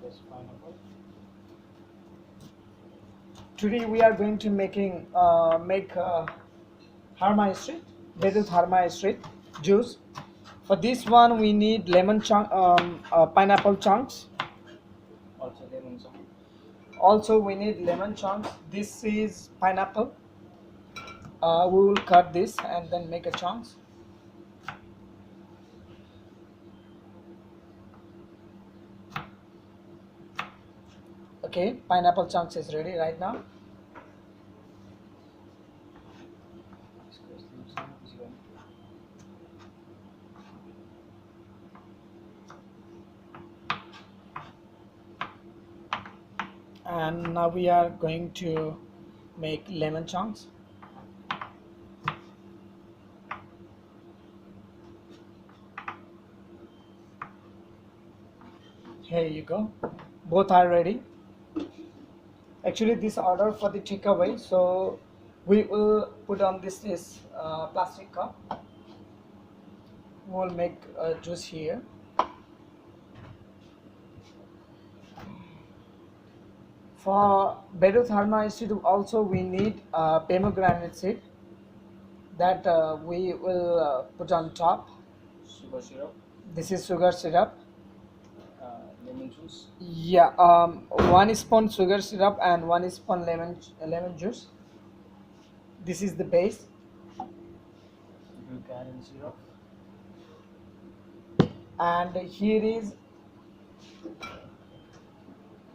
Yes, pineapple. Today we are going to make harma street, Beirut harma street juice. For this one, we need pineapple chunks. Also lemon some. Also, we need lemon chunks. This is pineapple. We will cut this and then make a chunks. Okay, pineapple chunks is ready right now. Squeeze them some. Easy one. And now we are going to make lemon chunks. Here you go. Both are ready. Actually, this order for the takeaway, so we will put on this plastic cup. We'll make juice here. For Beirut harma seed, also we need pomegranate seed that we will put on top. Sugar syrup. This is sugar syrup. Lemon juice. Yeah, 1 spoon sugar syrup and 1 spoon lemon juice. This is the base. Buchanan syrup. And here is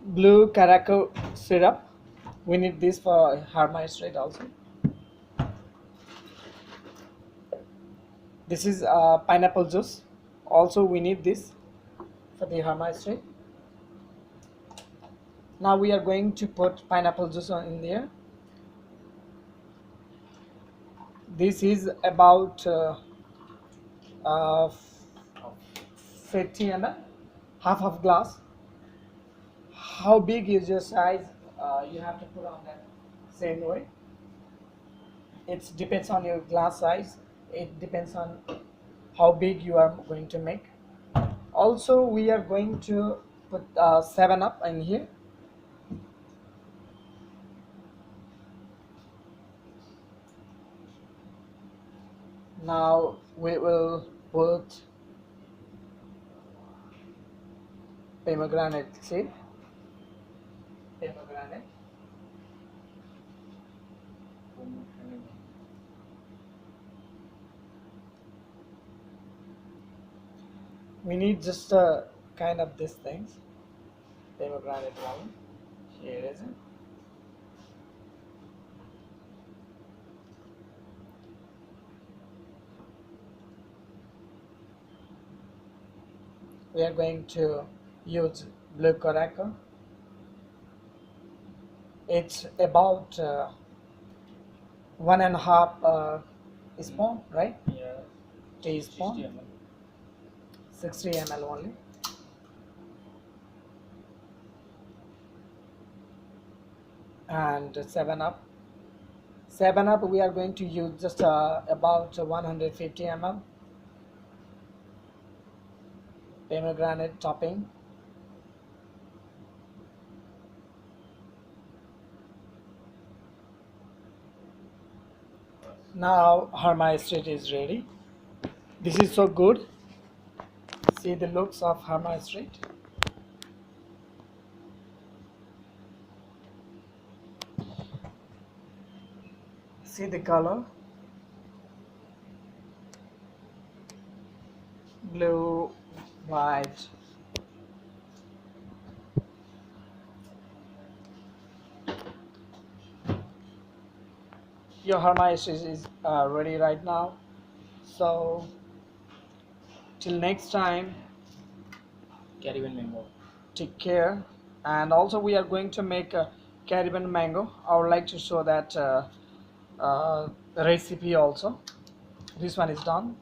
blue caraco syrup. We need this for harma street also. This is pineapple juice. Also, we need this for the harma street. Now we are going to put pineapple juice in there. This is about 50 ml, half of glass. How big is your size? You have to put on that same way. It depends on your glass size. It depends on how big you are going to make. Also, we are going to put 7-Up in here. Now we will put pomegranate seed. Pomegranate. We need just kind of these things. Pomegranate one. Here is it. We are going to use blue caraco. It's about 1.5 spoon, right? Yeah. Teaspoon. 60 ml. 60 ml only. And 7-Up. 7-Up we are going to use just about 150 ml. Pomegranate topping. Now harma street is ready. This is so good. See the looks of harma street. See the color. Blue, white. Your harma street is ready right now. So till next time, Caribbean mango. take care. And also we are going to make a Caribbean mango. I would like to show that recipe also. This one is done.